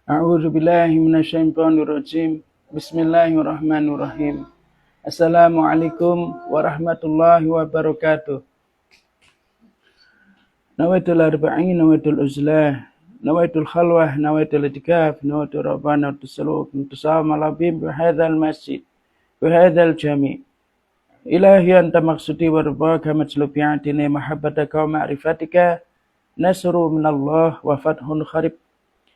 A'udzu billahi minasyaitonir rajim. Bismillahirrahmanirrahim. Assalamualaikum warahmatullahi wabarakatuh. Nawaitul arba'in, nawaitul uzlah, nawaitul khalwah, nawaitul itikaf, nawaitul rabbana tusaluk, tusallam ala bim bihadzal masjid, bihadzal jami'. Ilahi anta maqsudi wa rabbaka matslubi atini mahabbataka wa ma'rifatika, nasru minallah wa fathun kharib.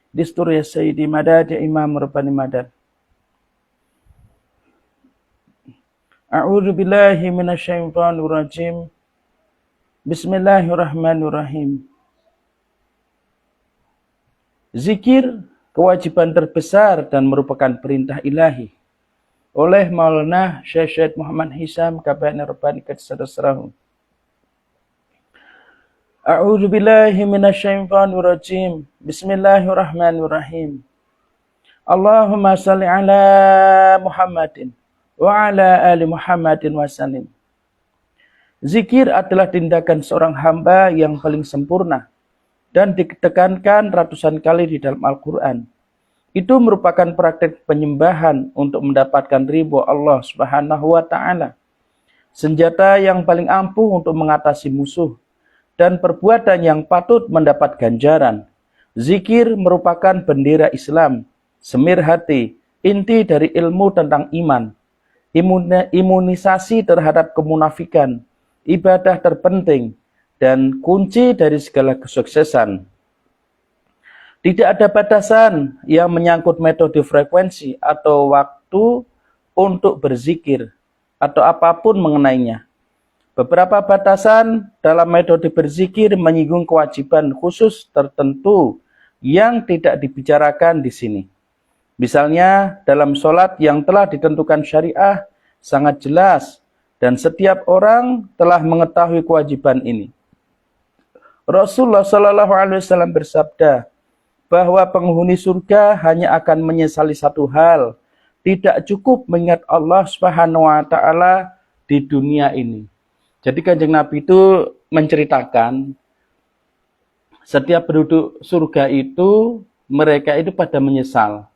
Distur ya Sayyidi Madad ya Imam Rabbani Madad. A'udzu billahi minasyaitonir rajim. Bismillahirrahmanirrahim. Zikir kewajiban terbesar dan merupakan perintah ilahi oleh Maulana Syekh Muhammad Hisam Kabani Rabbani Kadsadasrahu. A'udzu billahi minasyaitonir rajim. Bismillahirrahmanirrahim. Allahumma shalli ala Muhammadin wa ala ali Muhammadin wa sallim. Zikir adalah tindakan seorang hamba yang paling sempurna dan ditekankan ratusan kali di dalam Al-Quran. Itu merupakan praktek penyembahan untuk mendapatkan ridho Allah Subhanahu wa Ta'ala. Senjata yang paling ampuh untuk mengatasi musuh dan perbuatan yang patut mendapat ganjaran. Zikir merupakan bendera Islam, semir hati, inti dari ilmu tentang iman, imunisasi terhadap kemunafikan, ibadah terpenting, dan kunci dari segala kesuksesan. Tidak ada batasan yang menyangkut metode frekuensi atau waktu untuk berzikir atau apapun mengenainya. Beberapa batasan dalam metode berzikir menyinggung kewajiban khusus tertentu yang tidak dibicarakan di sini. Misalnya dalam sholat yang telah ditentukan syariah sangat jelas dan setiap orang telah mengetahui kewajiban ini. Rasulullah SAW bersabda bahwa penghuni surga hanya akan menyesali satu hal, tidak cukup mengingat Allah Subhanahu wa Ta'ala di dunia ini. Jadi Kanjeng Nabi itu menceritakan setiap penduduk surga itu mereka itu pada menyesal.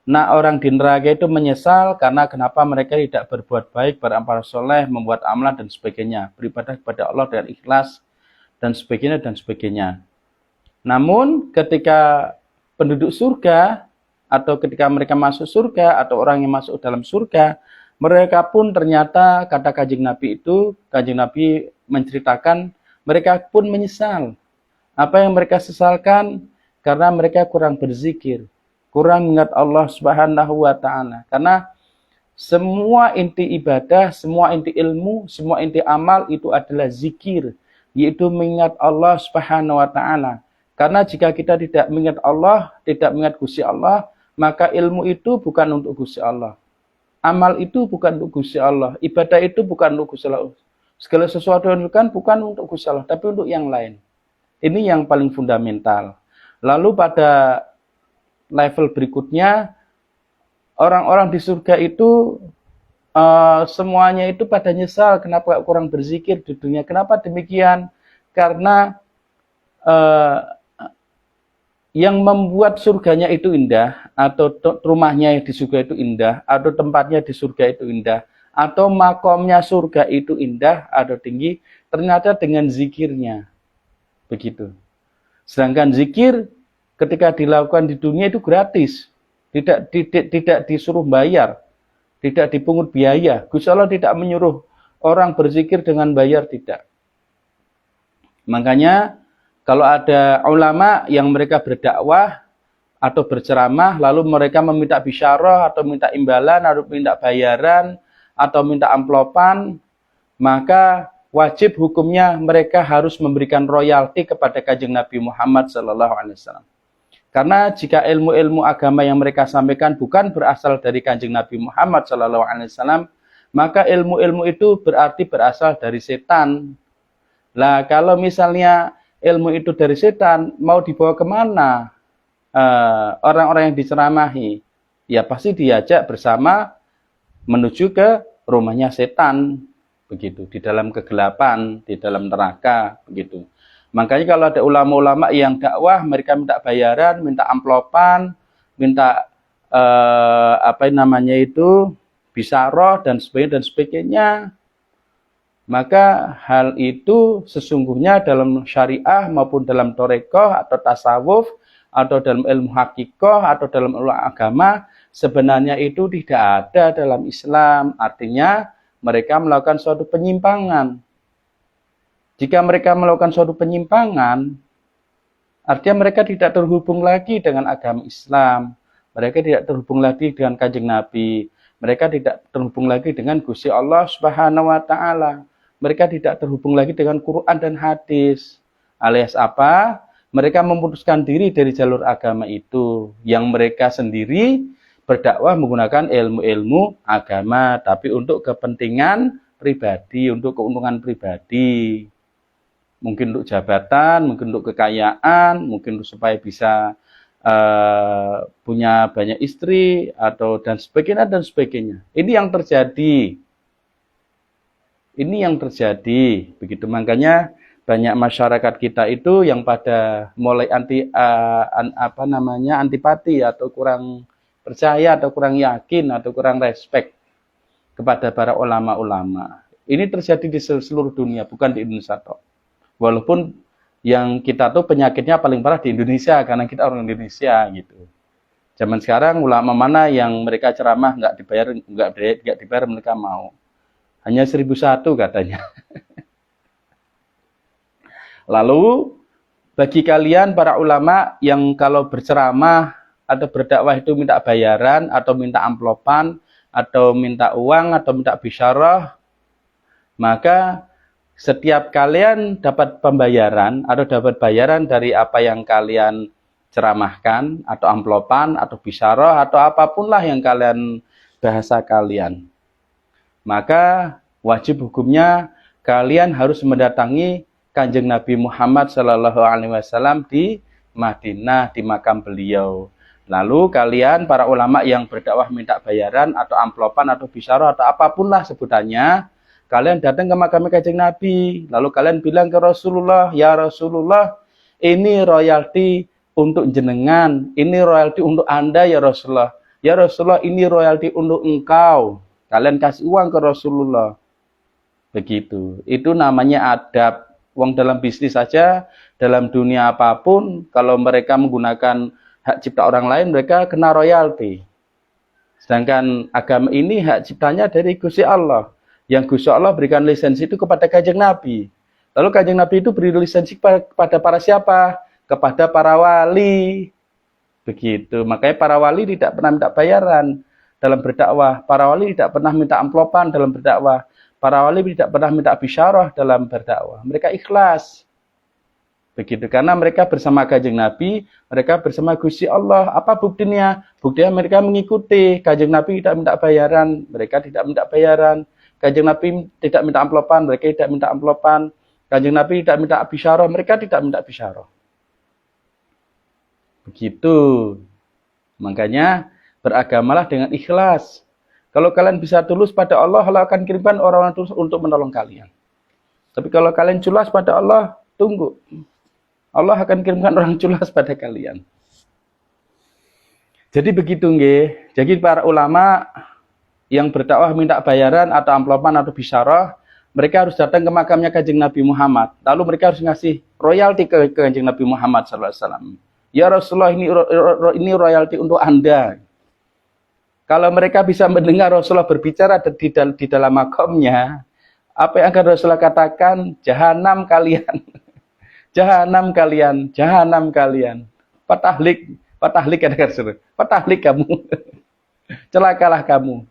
Nah, orang di neraka itu menyesal karena kenapa mereka tidak berbuat baik, beramal soleh, membuat amalan dan sebagainya, beribadah kepada Allah dengan ikhlas dan sebagainya dan sebagainya. Namun ketika penduduk surga atau ketika mereka masuk surga atau orang yang masuk dalam surga, mereka pun ternyata kata Kanjeng Nabi itu, Kanjeng Nabi menceritakan mereka pun menyesal. Apa yang mereka sesalkan? Karena mereka kurang berzikir, kurang mengingat Allah Subhanahu wa Ta'ala. Karena semua inti ibadah, semua inti ilmu, semua inti amal itu adalah zikir, yaitu mengingat Allah Subhanahu wa Ta'ala. Karena jika kita tidak mengingat Allah, tidak mengingat Gusti Allah, maka ilmu itu bukan untuk Gusti Allah. Amal itu bukan untuk Gusti Allah. Ibadah itu bukan untuk Gusti Allah. Segala sesuatu yang dilakukan bukan untuk Gusti Allah, tapi untuk yang lain. Ini yang paling fundamental. Lalu pada level berikutnya, orang-orang di surga itu semuanya itu pada nyesal kenapa kurang berzikir di dunia. Kenapa demikian? Karena yang membuat surganya itu indah, atau rumahnya di surga itu indah, atau tempatnya di surga itu indah, atau makomnya surga itu indah atau tinggi, ternyata dengan zikirnya. Begitu. Sedangkan zikir ketika dilakukan di dunia itu gratis, tidak disuruh bayar, tidak dipungut biaya. Gusti Allah tidak menyuruh orang berzikir dengan bayar, tidak. Makanya kalau ada ulama yang mereka berdakwah atau berceramah, lalu mereka meminta bisyarah atau minta imbalan, atau minta bayaran, atau minta amplopan, maka wajib hukumnya mereka harus memberikan royalti kepada Kanjeng Nabi Muhammad SAW. Karena jika ilmu-ilmu agama yang mereka sampaikan bukan berasal dari Kanjeng Nabi Muhammad SAW, maka ilmu-ilmu itu berarti berasal dari setan. Lah kalau misalnya ilmu itu dari setan, mau dibawa kemana orang-orang yang diceramahi? Ya pasti diajak bersama menuju ke rumahnya setan, begitu, di dalam kegelapan, di dalam neraka, begitu. Makanya kalau ada ulama-ulama yang dakwah, mereka minta bayaran, minta amplopan, minta apa namanya itu bisyarah dan sebagainya. Maka hal itu sesungguhnya dalam syariah maupun dalam thariqah atau tasawuf atau dalam ilmu hakikoh atau dalam ilmu agama sebenarnya itu tidak ada dalam Islam. Artinya mereka melakukan suatu penyimpangan. Jika mereka melakukan suatu penyimpangan, artinya mereka tidak terhubung lagi dengan agama Islam. Mereka tidak terhubung lagi dengan Kanjeng Nabi. Mereka tidak terhubung lagi dengan Gusti Allah Subhanahu wa taala. Mereka tidak terhubung lagi dengan Quran dan hadis. Alias apa? Mereka memutuskan diri dari jalur agama itu. Yang mereka sendiri berdakwah menggunakan ilmu-ilmu agama. Tapi untuk kepentingan pribadi, untuk keuntungan pribadi. Mungkin untuk jabatan, mungkin untuk kekayaan, mungkin supaya bisa punya banyak istri, atau dan sebagainya, dan sebagainya. Ini yang terjadi. Ini yang terjadi, begitu. Makanya banyak masyarakat kita itu yang pada mulai antipati atau kurang percaya atau kurang yakin atau kurang respect kepada para ulama-ulama. Ini terjadi di seluruh dunia, bukan di Indonesia toh. Walaupun yang kita tuh penyakitnya paling parah di Indonesia karena kita orang Indonesia gitu. Zaman sekarang ulama mana yang mereka ceramah nggak dibayar mereka mau. Hanya 1001 katanya. Lalu bagi kalian para ulama yang kalau berceramah atau berdakwah itu minta bayaran atau minta amplopan atau minta uang atau minta bisyarah, maka setiap kalian dapat pembayaran atau dapat bayaran dari apa yang kalian ceramahkan atau amplopan atau bisyarah atau apapun lah yang kalian bahasa kalian. Maka wajib hukumnya kalian harus mendatangi Kanjeng Nabi Muhammad SAW di Madinah, di makam beliau. Lalu kalian para ulama yang berdakwah minta bayaran atau amplopan atau bisyarah atau apapun lah sebutannya, kalian datang ke makam Kanjeng Nabi. Lalu kalian bilang ke Rasulullah, ya Rasulullah, ini royalti untuk jenengan, ini royalti untuk Anda ya Rasulullah. Ya Rasulullah, ini royalti untuk engkau. Kalian kasih uang ke Rasulullah. Begitu. Itu namanya adab. Uang dalam bisnis saja, dalam dunia apapun, kalau mereka menggunakan hak cipta orang lain, mereka kena royalti. Sedangkan agama ini hak ciptanya dari Gusti Allah. Yang Gusti Allah berikan lisensi itu kepada Kanjeng Nabi. Lalu Kanjeng Nabi itu beri lisensi kepada para siapa? Kepada para wali. Begitu. Makanya para wali tidak pernah minta bayaran dalam berdakwah. Para wali tidak pernah minta amplopan dalam berdakwah. Para wali tidak pernah minta bisyarah dalam berdakwah. Mereka ikhlas. Begitu. Karena mereka bersama Kanjeng Nabi, mereka bersama Gusti Allah. Apa buktinya? Buktinya mereka mengikuti. Kanjeng Nabi tidak minta bayaran, mereka tidak minta bayaran. Kanjeng Nabi tidak minta amplopan, mereka tidak minta amplopan. Kanjeng Nabi tidak minta bisyarah, mereka tidak minta bisyarah. Begitu. Makanya beragamalah dengan ikhlas. Kalau kalian bisa tulus pada Allah, Allah akan kirimkan orang-orang tulus untuk menolong kalian. Tapi kalau kalian culas pada Allah, tunggu. Allah akan kirimkan orang culas pada kalian. Jadi begitu nggih. Jadi para ulama yang berdakwah minta bayaran atau amplopan atau bisyarah, mereka harus datang ke makamnya Kanjeng Nabi Muhammad. Lalu mereka harus ngasih royalti ke Kanjeng Nabi Muhammad SAW. Ya Rasulullah, ini royalti untuk Anda. Kalau mereka bisa mendengar Rasulullah berbicara di dalam makamnya, apa yang akan Rasulullah katakan? Jahanam kalian. Jahanam kalian, jahanam kalian. Patahlik kata Rasulullah. Patahlik kamu. Celakalah kamu.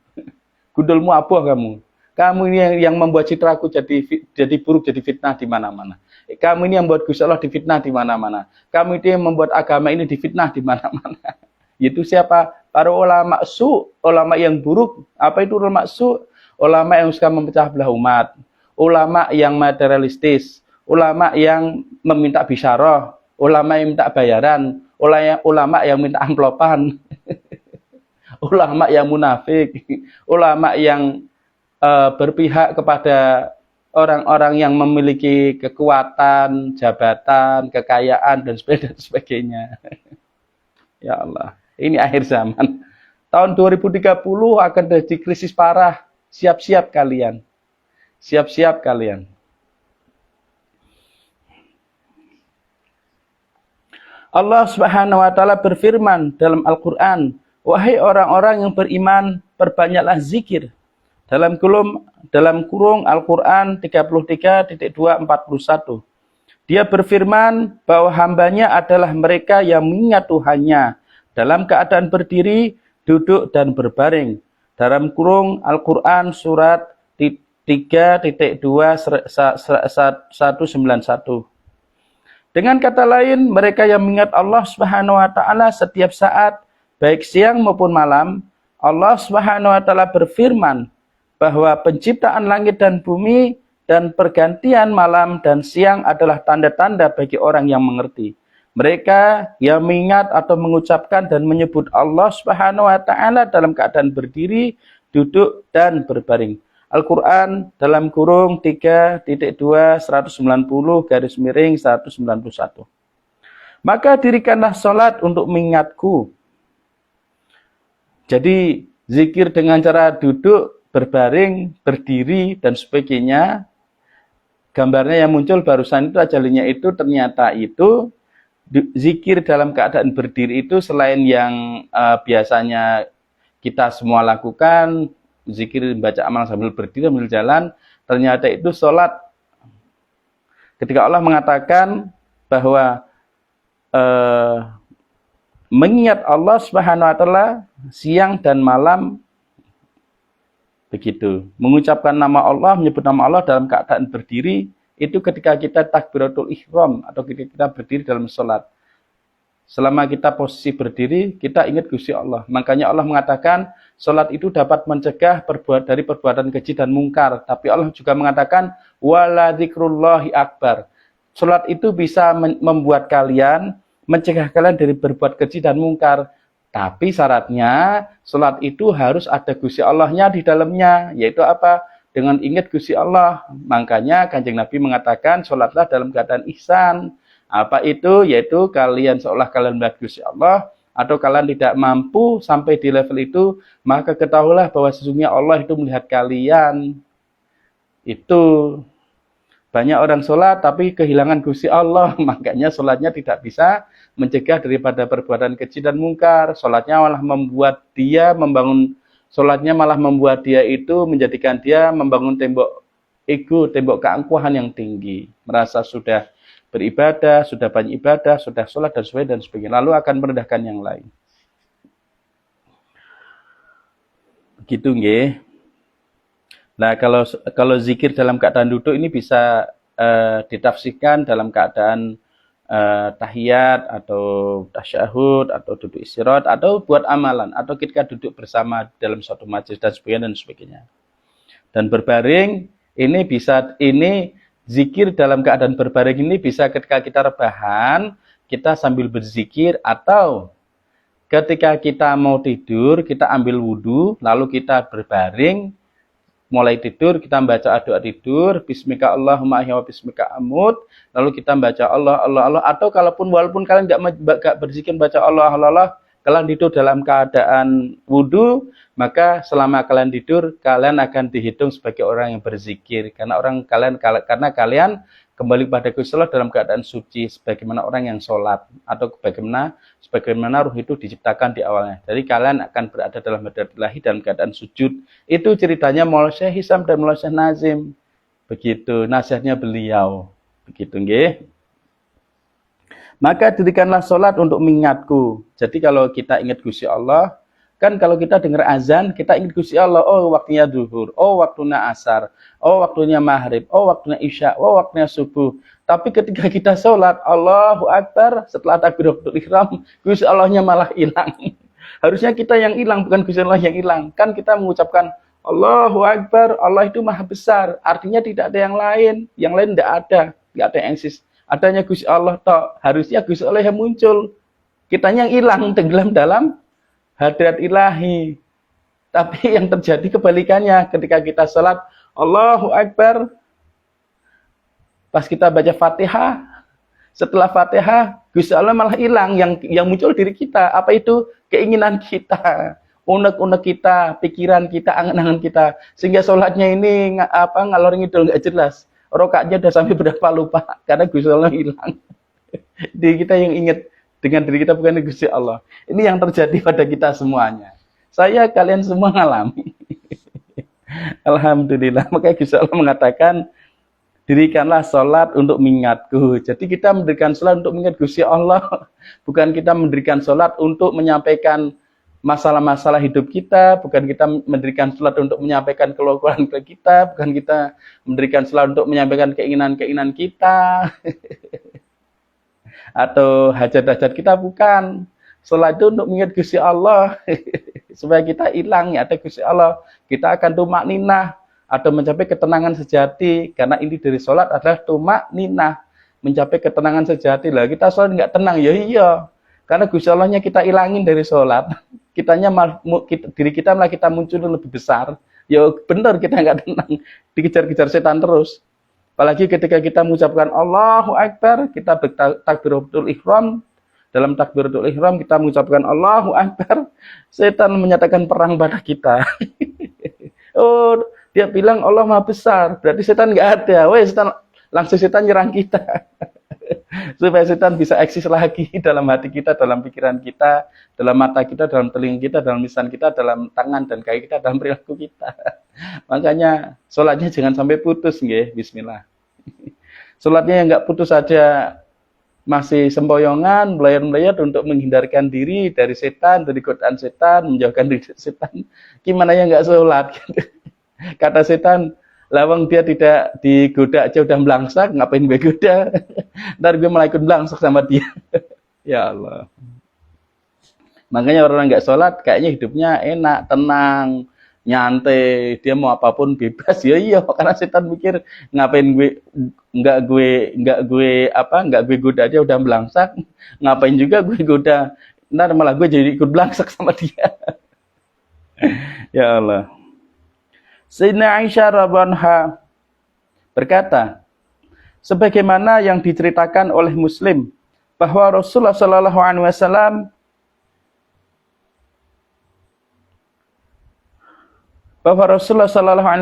Gundulmu abuh kamu. Kamu ini yang membuat citraku jadi buruk, jadi fitnah di mana-mana. Kamu ini yang membuat Gusti Allah difitnah di mana-mana. Kamu ini yang membuat agama ini difitnah di mana-mana. Itu siapa? Para ulama ulama yang buruk. Apa itu ulama Ulama yang suka memecah belah umat. Ulama yang materialistis. Ulama yang meminta bisyarah. Ulama yang minta bayaran. Ulama yang minta amplopan. Ulama yang munafik. Ulama yang berpihak kepada orang-orang yang memiliki kekuatan, jabatan, kekayaan, dan sebagainya. Ya Allah. Ini akhir zaman. Tahun 2030 akan terjadi krisis parah. Siap-siap kalian. Siap-siap kalian. Allah Subhanahu wa taala berfirman dalam Al-Qur'an, "Wahai orang-orang yang beriman, perbanyaklah zikir." Dalam kurung Al-Qur'an 33.241. Dia berfirman bahwa hambanya adalah mereka yang mengingat Tuhannya dalam keadaan berdiri, duduk, dan berbaring. Dalam kurung Al-Quran surat 3.2.191. Dengan kata lain, mereka yang mengingat Allah Subhanahu wa taala setiap saat, baik siang maupun malam. Allah Subhanahu wa taala berfirman bahwa penciptaan langit dan bumi dan pergantian malam dan siang adalah tanda-tanda bagi orang yang mengerti. Mereka yang mengingat atau mengucapkan dan menyebut Allah Subhanahu wa taala dalam keadaan berdiri, duduk, dan berbaring. Al-Quran dalam kurung 3.2.190-191. Maka dirikanlah sholat untuk mengingatku. Jadi zikir dengan cara duduk, berbaring, berdiri, dan sebagainya. Gambarnya yang muncul barusan itu ajalnya itu ternyata itu zikir dalam keadaan berdiri itu selain yang biasanya kita semua lakukan, zikir baca amal sambil berdiri, sambil jalan, ternyata itu sholat. Ketika Allah mengatakan bahwa mengingat Allah Subhanahu wa taala siang dan malam, begitu. Mengucapkan nama Allah, menyebut nama Allah dalam keadaan berdiri, itu ketika kita takbiratul ihram atau ketika kita berdiri dalam sholat. Selama kita posisi berdiri, kita ingat Gusti Allah. Makanya Allah mengatakan, sholat itu dapat mencegah dari perbuatan keji dan mungkar. Tapi Allah juga mengatakan, wala dzikrullahi akbar. Sholat itu bisa membuat kalian, mencegah kalian dari berbuat keji dan mungkar. Tapi syaratnya, sholat itu harus ada Gusti Allahnya di dalamnya. Yaitu apa? Dengan ingat Gusti Allah. Makanya Kanjeng Nabi mengatakan, sholatlah dalam keadaan ihsan. Apa itu? Yaitu kalian seolah kalian melihat Gusti Allah. Atau kalian tidak mampu sampai di level itu, maka ketahuilah bahwa sesungguhnya Allah itu melihat kalian. Itu. Banyak orang sholat tapi kehilangan Gusti Allah. Makanya sholatnya tidak bisa mencegah daripada perbuatan keji dan mungkar. Sholatnya malah membuat dia itu menjadikan dia membangun tembok ego, tembok keangkuhan yang tinggi. Merasa sudah beribadah, sudah banyak ibadah, sudah sholat dan sebagainya. Lalu akan merendahkan yang lain. Begitu nggih. Nah, kalau zikir dalam keadaan duduk ini bisa ditafsirkan dalam keadaan tahiyat atau tasyahud atau duduk istirahat atau buat amalan atau ketika duduk bersama dalam suatu majelis dan sebagainya. Dan berbaring ini zikir dalam keadaan berbaring ini bisa ketika kita rebahan, kita sambil berzikir atau ketika kita mau tidur, kita ambil wudhu, lalu kita berbaring, mulai tidur, kita membaca doa tidur, bismika Allahumma ahya wa bismika amut, lalu kita membaca Allah, Allah, Allah, atau walaupun kalian nggak berzikir baca Allah, Allah, Allah, kalian tidur dalam keadaan wudhu, maka selama kalian tidur, kalian akan dihitung sebagai orang yang berzikir, karena kalian kembali pada Gusti Allah dalam keadaan suci, sebagaimana orang yang sholat, atau sebagaimana ruh itu diciptakan di awalnya. Jadi kalian akan berada dalam hadirat ilahi dalam keadaan sujud. Itu ceritanya Maulana Syekh Hisam dan Maulana Syekh Nazim. Begitu nasihatnya beliau. Begitu nggih. Maka dirikanlah sholat untuk mengingatku. Jadi kalau kita ingat Gusti Allah, kan kalau kita dengar azan, kita ingat Gusti Allah, oh waktunya zuhur, oh waktunya asar, oh waktunya maghrib, oh waktunya isya, oh waktunya subuh. Tapi ketika kita sholat, Allahu Akbar, setelah takbiratul ihram, Gusti Allahnya malah hilang. Harusnya kita yang hilang, bukan Gusti Allah yang hilang. Kan kita mengucapkan Allahu Akbar, Allah itu maha besar. Artinya tidak ada yang lain tidak ada yang eksis. Adanya Gusti Allah toh. Harusnya Gusti Allah yang muncul. Kitanya yang hilang, tenggelam dalam hadirat ilahi. Tapi yang terjadi kebalikannya, ketika kita sholat Allahu Akbar, pas kita baca Fatihah, setelah Fatihah Gusti Allah malah hilang, yang muncul diri kita. Apa itu? Keinginan kita, unek-unek kita, pikiran kita, angan-angan kita. Sehingga sholatnya ini ngalor ngidul nggak jelas. Rakaatnya udah sampai berapa lupa karena Gusti Allah hilang. Diri kita yang ingat dengan diri kita, bukan Gusti Allah. Ini yang terjadi pada kita semuanya. Saya, kalian semua ngalami. Alhamdulillah. Makanya Gusti Allah mengatakan, dirikanlah sholat untuk mengingatku. Jadi kita mendirikan sholat untuk mengingat Gusti Allah. Bukan kita mendirikan sholat untuk menyampaikan masalah-masalah hidup kita. Bukan kita mendirikan sholat untuk menyampaikan keluhan kita. Bukan kita mendirikan sholat untuk menyampaikan keinginan-keinginan kita. Atau hajat-hajat kita, bukan. Sholat itu untuk mengingat Gusti Allah. Supaya kita hilang ya ada Gusti Allah. Kita akan tumak ninah atau mencapai ketenangan sejati. Karena inti dari sholat adalah tumak ninah, mencapai ketenangan sejati. Lah kita sholat nggak tenang, ya iya. Karena Gusti Allahnya kita ilangin dari sholat. Diri kita malah kita munculin lebih besar. Ya benar, kita nggak tenang. Dikejar-kejar setan terus. Apalagi ketika kita mengucapkan Allahu Akbar, kita bertakbiratul ihram. Dalam takbiratul ihram kita mengucapkan Allahu Akbar, setan menyatakan perang pada kita. Oh, dia bilang Allah Maha Besar, berarti setan nggak ada. Weh, langsung setan nyerang kita. Supaya setan bisa eksis lagi dalam hati kita, dalam pikiran kita, dalam mata kita, dalam telinga kita, dalam lisan kita, dalam tangan dan kaki kita, dalam perilaku kita. Makanya sholatnya jangan sampai putus, nggih. Bismillah. Sholatnya yang nggak putus saja, masih sempoyongan, belayar-belayar untuk menghindarkan diri dari setan, dari godaan setan, menjauhkan diri dari setan. Gimana ya nggak sholat? Kata setan, lawang dia tidak digoda aja udah melangsak, ngapain gue goda? Ntar gue malah ikut melangsak sama dia. Ya Allah. Makanya orang nggak sholat kayaknya hidupnya enak, tenang, nyantai, dia mau apapun bebas. Ya iya, karena setan mikir ngapain nggak gue goda aja udah melangsak, ngapain juga gue goda, ntar malah gue jadi ikut melangsak sama dia. Ya Allah. Sayyidina Aisyah radhiyallahu anha berkata, sebagaimana yang diceritakan oleh Muslim bahwa Rasulullah Shallallahu Alaihi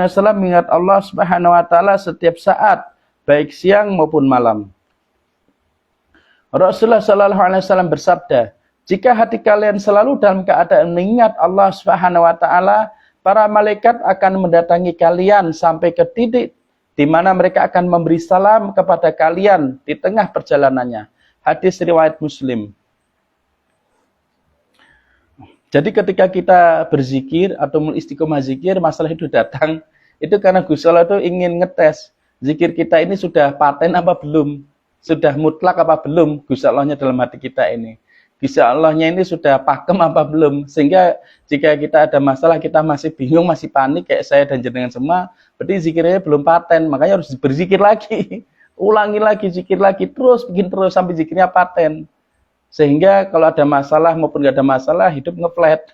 Wasallam mengingat Allah Subhanahu Wa Taala setiap saat, baik siang maupun malam. Rasulullah Shallallahu Alaihi Wasallam bersabda, jika hati kalian selalu dalam keadaan mengingat Allah Subhanahu Wa Taala, para malaikat akan mendatangi kalian sampai ke titik di mana mereka akan memberi salam kepada kalian di tengah perjalanannya. Hadis riwayat Muslim. Jadi ketika kita berzikir atau istiqomah zikir, masalah itu datang, itu karena Gusti Allah itu ingin ngetes zikir kita ini sudah paten apa belum, sudah mutlak apa belum Gusti Allahnya dalam hati kita ini. Gusti Allahnya ini sudah pakem apa belum, sehingga jika kita ada masalah, kita masih bingung, masih panik kayak saya dan jenengan semua, berarti zikirnya belum paten, makanya harus berzikir lagi, ulangi lagi, zikir lagi, terus bikin terus sampai zikirnya paten. Sehingga kalau ada masalah maupun nggak ada masalah, hidup ngeflat.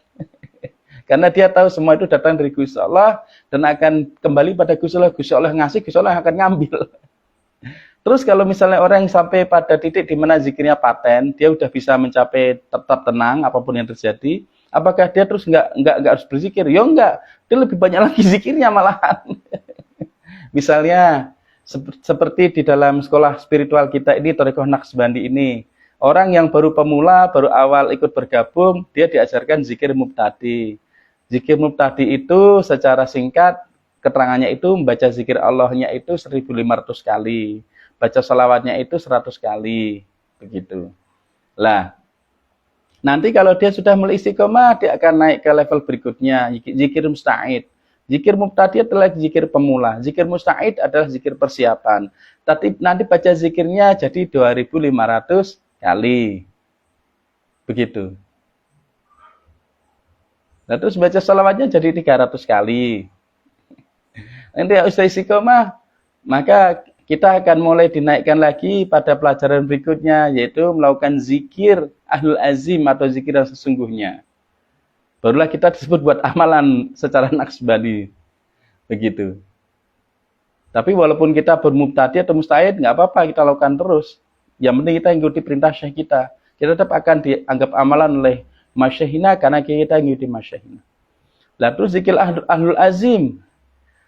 Karena dia tahu semua itu datang dari Gusti Allah dan akan kembali pada Gusti Allah. Gusti Allah ngasih, Gusti Allah akan ngambil. Terus kalau misalnya orang yang sampai pada titik di mana zikirnya paten, dia udah bisa mencapai tetap tenang apapun yang terjadi, apakah dia terus nggak harus berzikir? Ya enggak, dia lebih banyak lagi zikirnya malahan. Misalnya seperti di dalam sekolah spiritual kita ini, Thariqah Naqsbandi ini, orang yang baru pemula, baru awal ikut bergabung, dia diajarkan zikir mubtadi. Zikir mubtadi itu secara singkat, keterangannya itu membaca zikir Allahnya itu 1500 kali. Baca salawatnya itu 100 kali. Begitu. Lah, nanti kalau dia sudah mulai istiqomah, dia akan naik ke level berikutnya, zikir musta'id. Zikir mubtadi adalah zikir pemula. Zikir musta'id adalah zikir persiapan. Tapi nanti baca zikirnya jadi 2500 kali. Begitu. Nah, terus baca salawatnya jadi 300 kali. Nanti usai istiqomah, maka kita akan mulai dinaikkan lagi pada pelajaran berikutnya, yaitu melakukan zikir ahlul azim atau zikir yang sesungguhnya. Barulah kita disebut buat amalan secara Naqsbandi. Begitu. Tapi walaupun kita bermubtadi atau mustahid, nggak apa-apa, kita lakukan terus. Yang penting kita ikuti perintah syekh kita. Kita tetap akan dianggap amalan oleh masyaihina karena kita ikuti masyaihina. Lalu zikir ahlul azim.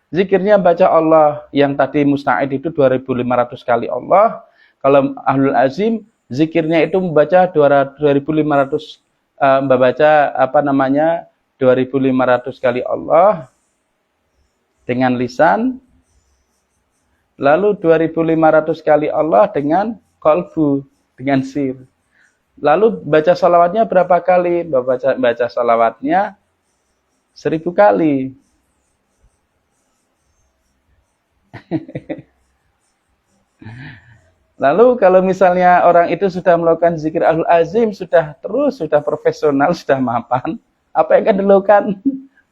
Zikirnya baca Allah yang tadi musta'id itu 2500 kali Allah. Kalau ahlul azim zikirnya itu membaca 2500 membaca 2500 kali Allah dengan lisan, lalu 2500 kali Allah dengan qalbu, dengan sir. Lalu baca salawatnya berapa kali? Baca salawatnya 1000 kali. Lalu kalau misalnya orang itu sudah melakukan zikir ahlul azim, sudah profesional, sudah mapan, apa yang akan dilakukan?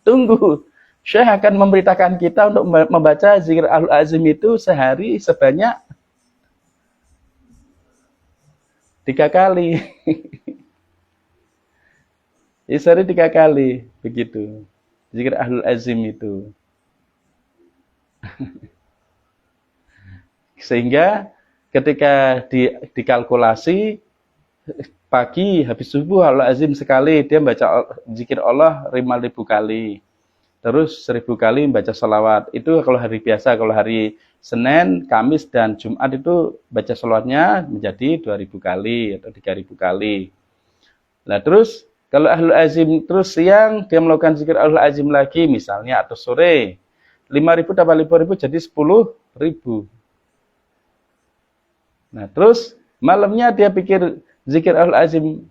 Tunggu. Syekh akan memberitakan kita untuk membaca zikir ahlul azim itu sehari sebanyak 3 kali. Sehari 3 kali, begitu. Zikir ahlul azim itu. Sehingga ketika dikalkulasi pagi habis subuh ahlul azim sekali, dia baca zikir Allah 5.000 kali. Terus 1000 kali baca salawat. Itu kalau hari biasa, kalau hari Senin, Kamis, dan Jumat itu baca salawatnya menjadi 2000 kali atau 3000 kali. Nah terus kalau ahlul azim terus siang dia melakukan zikir ahlul azim lagi misalnya atau sore 5.000 tambah 5.000 jadi 10.000. Nah terus malamnya dia pikir zikir ahlul azim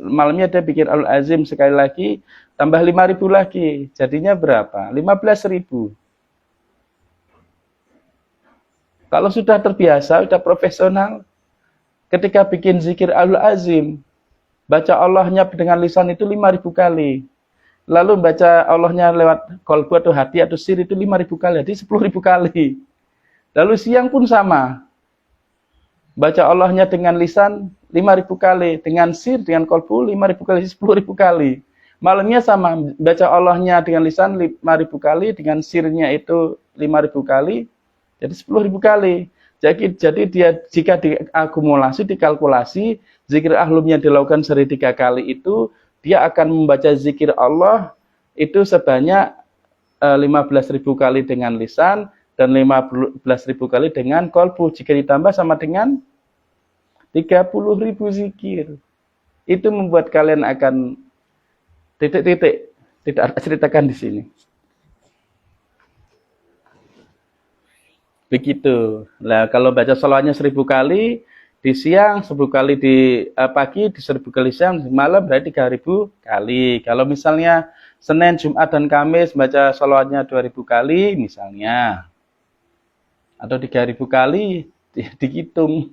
malamnya dia pikir ahlul azim sekali lagi tambah 5.000 lagi jadinya berapa? 15.000. Kalau sudah terbiasa, sudah profesional, ketika bikin zikir ahlul azim, baca Allahnya dengan lisan itu 5.000 kali. Lalu baca Allahnya lewat qalbu atau hati atau sir itu 5.000 kali, jadi 10.000 kali. Lalu siang pun sama. Baca Allahnya dengan lisan 5.000 kali, dengan sir, dengan qalbu 5.000 kali, 10.000 kali. Malamnya sama, baca Allahnya dengan lisan 5.000 kali, dengan sirnya itu 5.000 kali, jadi 10.000 kali. Jadi dia jika diakumulasi, dikalkulasi, zikir ahlumnya dilakukan sehari 3 kali itu, dia akan membaca zikir Allah itu sebanyak 15.000 kali dengan lisan dan 15.000 kali dengan qalbu. Jika ditambah sama dengan 30.000 zikir. Itu membuat kalian akan titik-titik. Tidak ceritakan di sini. Begitu. Nah, kalau baca salawatnya 1000 kali di siang, 1000 kali di pagi, di 1000 kali siang, di malam berarti 3000 kali. Kalau misalnya Senin, Jumat, dan Kamis baca salawatnya 2000 kali misalnya. Atau 3000 kali dihitung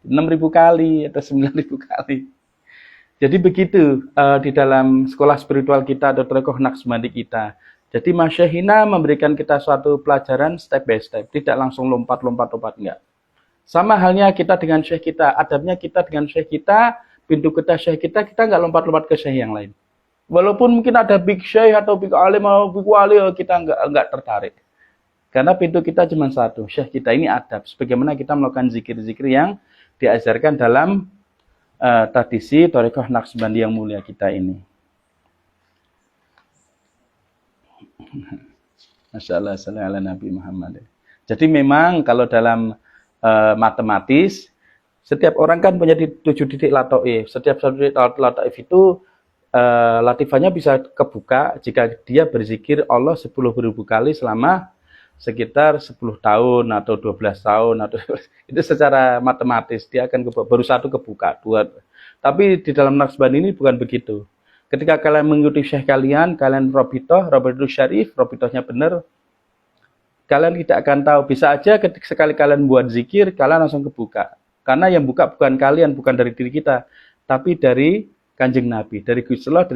6000 kali atau 9000 kali. Jadi begitu di dalam sekolah spiritual kita atau Thariqah Naqsbandi kita. Jadi masyaihina memberikan kita suatu pelajaran step by step, tidak langsung lompat-lompat enggak. Sama halnya kita dengan syekh kita, adabnya kita dengan syekh kita, pintu kita syekh kita enggak lompat-lompat ke syekh yang lain. Walaupun mungkin ada big syekh atau big alim atau big wali, kita enggak tertarik. Karena pintu kita cuma satu, syekh kita ini adab. Sebagaimana kita melakukan zikir-zikir yang diajarkan dalam tradisi Thariqah Naqsbandi yang mulia kita ini. Masya Allah, sallallahu ala Nabi Muhammad. Jadi memang kalau dalam matematis, setiap orang kan punya 7 titik latoif. Setiap 1 titik latoif itu latifahnya bisa kebuka jika dia berzikir Allah 10.000 kali selama sekitar 10 tahun atau 12 tahun atau itu secara matematis dia akan kebuka, baru 1 kebuka, 2. Tapi di dalam Naqsbandi ini bukan begitu. Ketika kalian mengikuti syekh kalian Robitoh syarif, Robitohnya benar, kalian tidak akan tahu. Bisa aja ketika sekali kalian buat zikir, kalian langsung kebuka. Karena yang buka bukan kalian, bukan dari diri kita, tapi dari Kanjeng Nabi, dari Gusti Allah,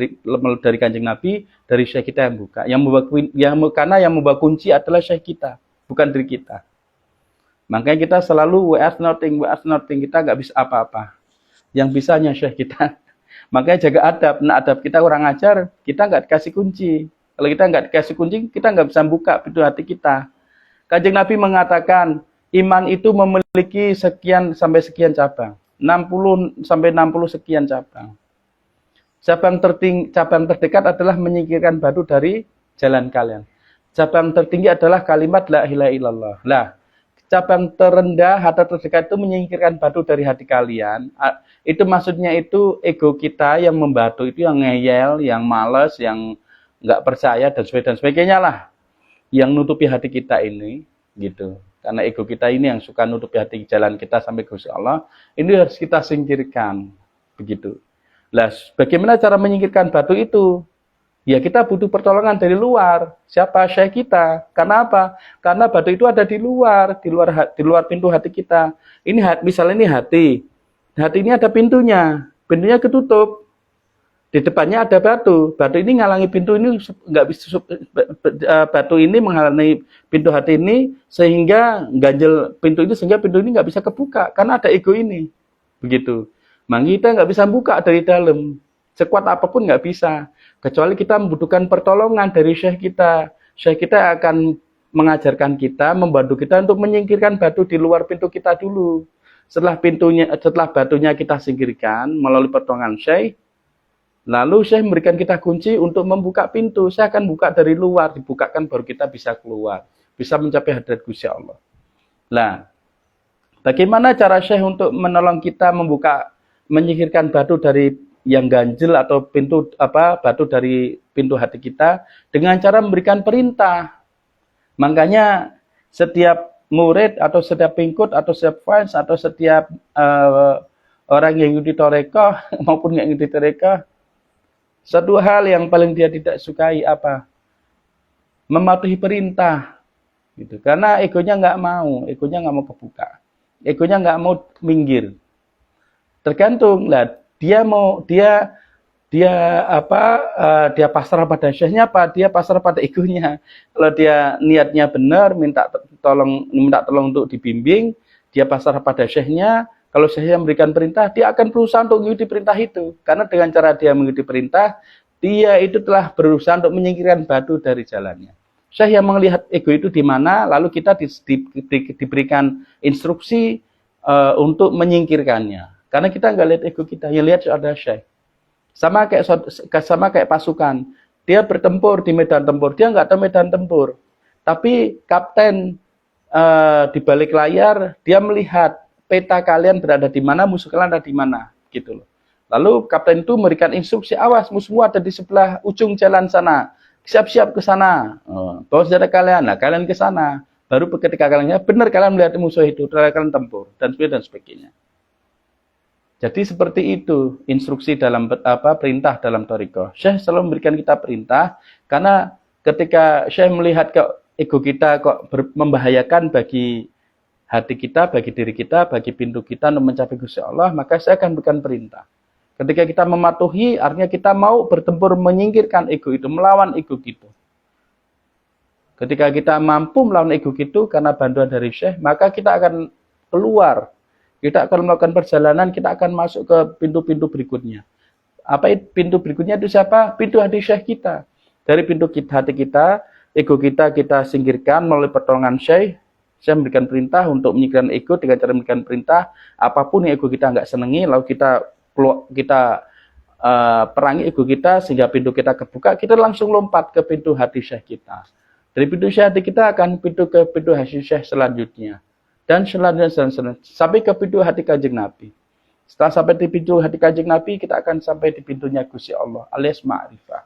dari Kanjeng Nabi, dari syekh kita yang buka. Karena yang membawa kunci adalah syekh kita, bukan diri kita. Makanya kita selalu we are nothing, kita nggak bisa apa-apa. Yang bisanya syekh kita. Makanya jaga adab. Nah, adab kita kurang ajar, kita nggak dikasih kunci. Kalau kita nggak dikasih kunci, kita nggak bisa buka pintu hati kita. Kanjeng Nabi mengatakan, iman itu memiliki sekian sampai sekian cabang. 60 sampai 60 sekian cabang. Cabang terdekat adalah menyingkirkan batu dari jalan kalian. Cabang tertinggi adalah kalimat la ilaha illallah. Lah, cabang terendah atau terdekat itu menyingkirkan batu dari hati kalian. Itu maksudnya itu ego kita yang membatu, itu yang ngeyel, yang males, yang nggak percaya dan sebagainya lah. Yang nutupi hati kita ini, gitu. Karena ego kita ini yang suka nutupi hati jalan kita sampai ke Gusti Allah, ini harus kita singkirkan, begitu. Lah, bagaimana cara menyingkirkan batu itu? Ya kita butuh pertolongan dari luar. Siapa? Syekh kita. Karena apa? Karena batu itu ada di luar pintu hati kita. Ini misalnya ini hati. Hati ini ada pintunya. Pintunya ketutup. Di depannya ada batu. Batu ini ngalangi pintu ini nggak bisa. Batu ini menghalangi pintu hati ini sehingga ganjel pintu ini sehingga pintu ini nggak bisa kebuka karena ada ego ini. Begitu. Mang kita nggak bisa buka dari dalam. Sekuat apapun nggak bisa. Kecuali kita membutuhkan pertolongan dari syekh kita. Syekh kita akan mengajarkan kita, membantu kita untuk menyingkirkan batu di luar pintu kita dulu. Setelah batunya kita singkirkan melalui pertolongan syekh, lalu syekh memberikan kita kunci untuk membuka pintu. Saya akan buka dari luar, dibukakan baru kita bisa keluar. Bisa mencapai hadrat Gusti Allah. Nah, bagaimana cara syekh untuk menolong kita menyingkirkan batu dari yang ganjil atau batu dari pintu hati kita dengan cara memberikan perintah. Makanya setiap murid atau setiap pengikut atau setiap fans atau setiap orang yang ngikuti tarekah maupun yang ngikuti tarekah, satu hal yang paling dia tidak sukai apa? Mematuhi perintah. Gitu. Karena egonya nggak mau kebuka. Egonya nggak mau minggir. Tergantung lah dia pasrah pada syekhnya apa? Dia pasrah pada egonya. Kalau dia niatnya benar, minta tolong untuk dibimbing, dia pasrah pada syekhnya. Kalau syekhnya memberikan perintah, dia akan berusaha untuk mengikuti perintah itu. Karena dengan cara dia mengikuti perintah, dia itu telah berusaha untuk menyingkirkan batu dari jalannya. Syekh yang melihat ego itu di mana, lalu kita diberikan instruksi untuk menyingkirkannya. Karena kita nggak lihat ego kita, yang lihat ada syekh. Sama kayak pasukan. Dia bertempur di medan tempur, dia nggak tahu medan tempur. Tapi kapten di balik layar, dia melihat peta kalian berada di mana, musuh kalian ada di mana, gitu loh. Lalu kapten itu memberikan instruksi, awas musuhmu ada di sebelah ujung jalan sana, siap-siap ke sana. Bawa senjata kalian, nah kalian ke sana. Baru ketika kalian benar kalian melihat musuh itu, kalian tempur dan sebagainya. Jadi seperti itu instruksi dalam perintah dalam thariqah. Syekh selalu memberikan kita perintah karena ketika Syekh melihat ego kita kok membahayakan bagi hati kita, bagi diri kita, bagi pintu kita untuk mencapai Gusti Allah, maka saya akan berikan perintah. Ketika kita mematuhi, artinya kita mau bertempur menyingkirkan ego itu, melawan ego itu. Ketika kita mampu melawan ego itu karena bantuan dari Syekh, maka kita akan keluar. Kita akan melakukan perjalanan, kita akan masuk ke pintu-pintu berikutnya. Apa pintu berikutnya itu siapa? Pintu hati Syekh kita. Dari pintu hati kita, ego kita singkirkan melalui pertolongan Syekh. Saya memberikan perintah untuk menyingkirkan ego dengan cara memberikan perintah. Apapun yang ego kita nggak senangi, lalu kita perangi ego kita sehingga pintu kita kebuka, kita langsung lompat ke pintu hati Syekh kita. Dari pintu hati kita akan ke pintu hati Syekh selanjutnya. Dan selanjutnya sampai ke pintu hati Kanjeng Nabi. Setelah sampai di pintu hati Kanjeng Nabi, kita akan sampai di pintunya Gusti Allah alias ma'rifah.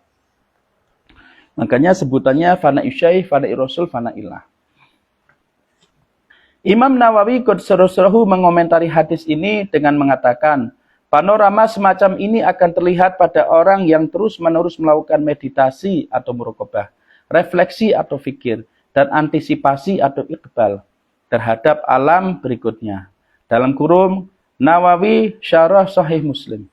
Makanya sebutannya fana isyai, fana rasul, fana ilah. Imam Nawawi Qadsarusrahu mengomentari hadis ini dengan mengatakan, panorama semacam ini akan terlihat pada orang yang terus-menerus melakukan meditasi atau muraqabah, refleksi atau fikir, dan antisipasi atau iqbal terhadap alam berikutnya. Dalam kurung Nawawi Syarah Sahih Muslim.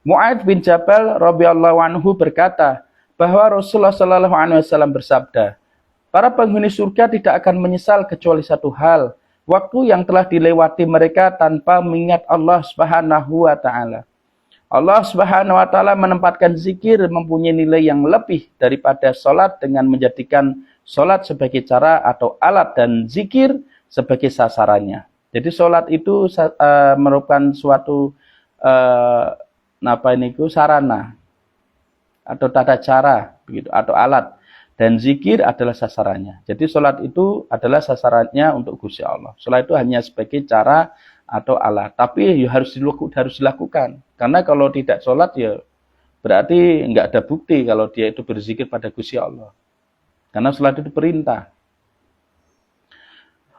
Mu'adz bin Jabal radhiyallahu anhu berkata bahwa Rasulullah sallallahu alaihi wasallam bersabda, para penghuni surga tidak akan menyesal kecuali satu hal, waktu yang telah dilewati mereka tanpa mengingat Allah Subhanahu wa taala. Allah Subhanahu wa taala menempatkan zikir mempunyai nilai yang lebih daripada salat dengan menjadikan salat sebagai cara atau alat dan zikir sebagai sasarannya. Jadi sholat itu merupakan suatu sarana atau tata cara begitu, atau alat, dan zikir adalah sasarannya. Jadi sholat itu adalah sasarannya untuk Gusti Allah. Sholat itu hanya sebagai cara atau alat, tapi ya harus dilakukan. Karena kalau tidak sholat ya berarti nggak ada bukti kalau dia itu berzikir pada Gusti Allah. Karena sholat itu perintah.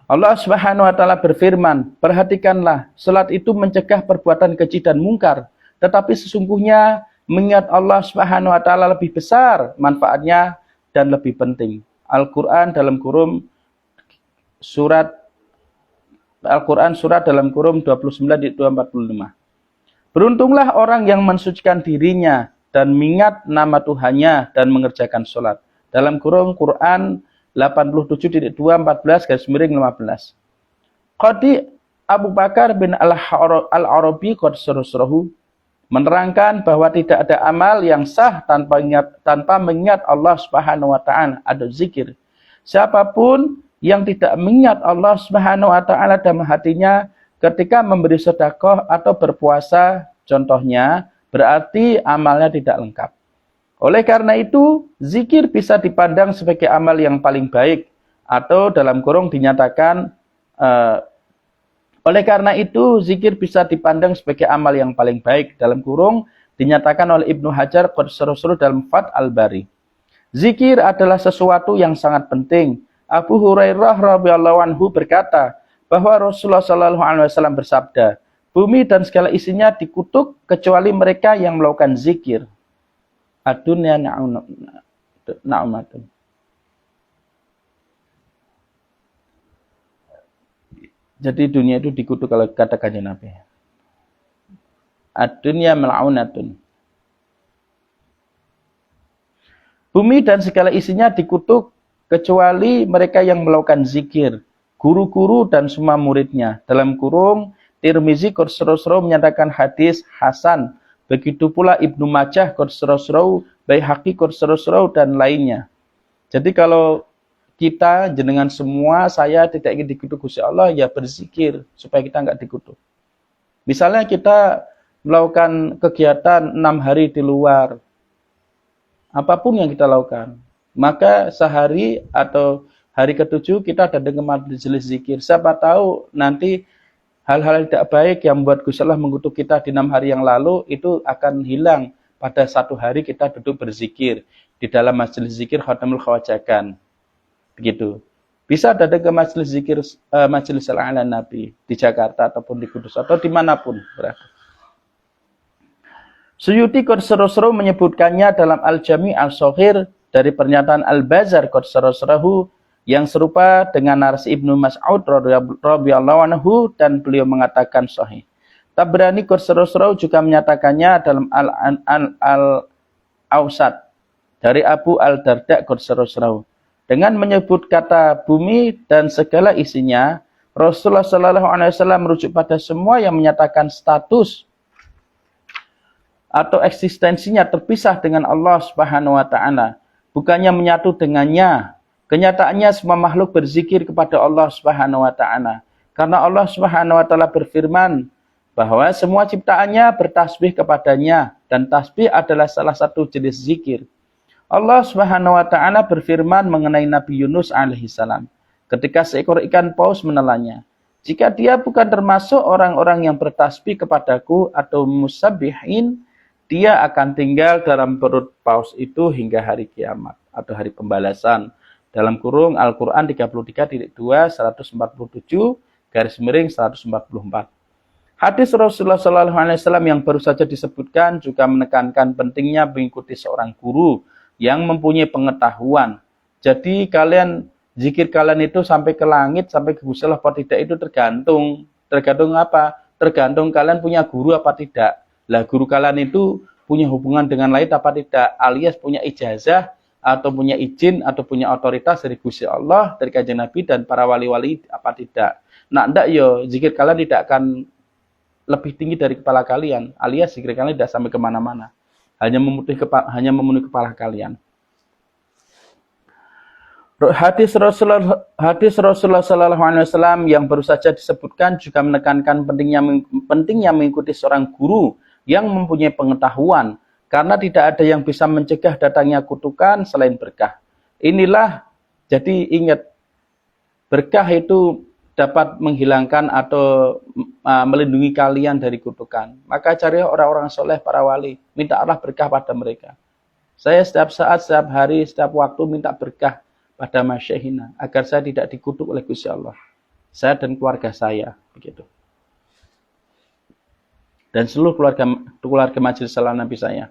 Allah Subhanahu wa taala berfirman, perhatikanlah, salat itu mencegah perbuatan keji dan mungkar, tetapi sesungguhnya mengingat Allah Subhanahu wa taala lebih besar manfaatnya dan lebih penting. Al-Qur'an surat dalam kurung 29 di 245. Beruntunglah orang yang mensucikan dirinya dan mengingat nama Tuhannya dan mengerjakan salat. Dalam kurung Quran 87.214-15. Qadi Abu Bakar bin Al-Arabi Qadsarusrahu menerangkan bahwa tidak ada amal yang sah tanpa mengingat Allah Subhanahu wa taala atau zikir. Siapapun yang tidak mengingat Allah Subhanahu wa taala dalam hatinya ketika memberi sedekah atau berpuasa contohnya, berarti amalnya tidak lengkap. Oleh karena itu, zikir bisa dipandang sebagai amal yang paling baik, atau dalam kurung dinyatakan, oleh karena itu, zikir bisa dipandang sebagai amal yang paling baik, dalam kurung dinyatakan oleh Ibnu Hajar Qadsarusrahu dalam Fath al-Bari. Zikir adalah sesuatu yang sangat penting. Abu Hurairah radhiyallahu anhu berkata bahwa Rasulullah sallallahu alaihi wasallam bersabda, bumi dan segala isinya dikutuk kecuali mereka yang melakukan zikir. Ad-dunya na'umatun. Jadi dunia itu dikutuk kalau kata Kanjeng Nabi. Ad-dunya mal'unatun. Bumi dan segala isinya dikutuk kecuali mereka yang melakukan zikir, guru-guru dan semua muridnya. Dalam kurung Tirmizi Qadsarusrahu menyatakan hadis hasan. Begitu pula Ibnu Majah Qadsarusrahu, Baihaqi Qadsarusrahu dan lainnya. Jadi kalau kita jenengan semua, saya tidak ingin dikutuk Gusti Allah, ya berzikir supaya kita enggak dikutuk. Misalnya kita melakukan kegiatan 6 hari di luar, apapun yang kita lakukan, maka sehari atau hari ke-7 kita datang ke majelis zikir. Siapa tahu nanti hal-hal tidak baik yang membuat Gusti Allah mengutuk kita di 6 hari yang lalu itu akan hilang pada 1 hari kita duduk berzikir di dalam majelis zikir Khatamul Khawajakan. Begitu. Bisa datang ke majelis zikir Majelis Al-A'la Nabi di Jakarta ataupun di Kudus atau dimanapun berada. Suyuti Qadsarusrahu menyebutkannya dalam Al-Jami' Al-Shaghir dari pernyataan Al-Bazar Qadsarusrahu yang serupa dengan narasi Ibnu Mas'ud radhiyallahu anhu dan beliau mengatakan sahih. Tabrani Qadsarusrahu juga menyatakannya dalam Al-Awsat dari Abu Al-Darda Qadsarusrahu. Dengan menyebut kata bumi dan segala isinya, Rasulullah sallallahu alaihi wasallam merujuk pada semua yang menyatakan status atau eksistensinya terpisah dengan Allah Subhanahu wa taala, bukannya menyatu dengannya. Kenyataannya semua makhluk berzikir kepada Allah Subhanahu wa taala. Karena Allah Subhanahu wa taala berfirman bahwa semua ciptaannya bertasbih kepadanya dan tasbih adalah salah satu jenis zikir. Allah Subhanahu wa taala berfirman mengenai Nabi Yunus alaihissalam ketika seekor ikan paus menelannya. Jika dia bukan termasuk orang-orang yang bertasbih kepadaku atau musabbihin, dia akan tinggal dalam perut paus itu hingga hari kiamat atau hari pembalasan. Dalam kurung Al-Quran 33.2, 147-144. Hadis Rasulullah SAW yang baru saja disebutkan juga menekankan pentingnya mengikuti seorang guru yang mempunyai pengetahuan. Jadi zikir kalian itu sampai ke langit, sampai ke Gusti Allah apa tidak itu tergantung apa? Tergantung kalian punya guru apa tidak. Lah guru kalian itu punya hubungan dengan lain apa tidak, alias punya ijazah atau punya izin atau punya otoritas dari Gusti Allah, dari Kanjeng Nabi dan para wali-wali apa tidak. Nah, enggak yo, zikir kalian tidak akan lebih tinggi dari kepala kalian, alias zikir kalian tidak sampai kemana-mana. Hanya memenuhi kepala kalian. Hadis Rasulullah Sallallahu Alaihi Wasallam yang baru saja disebutkan juga menekankan pentingnya mengikuti seorang guru yang mempunyai pengetahuan, karena tidak ada yang bisa mencegah datangnya kutukan selain berkah. Inilah, jadi ingat, berkah itu dapat menghilangkan atau melindungi kalian dari kutukan. Maka cari orang-orang soleh, para wali, minta Allah berkah pada mereka. Saya setiap saat, setiap hari, setiap waktu minta berkah pada masyaihina, agar saya tidak dikutuk oleh Gusti Allah. Saya dan keluarga saya, begitu. Dan seluruh keluarga majelis salam Nabi saya.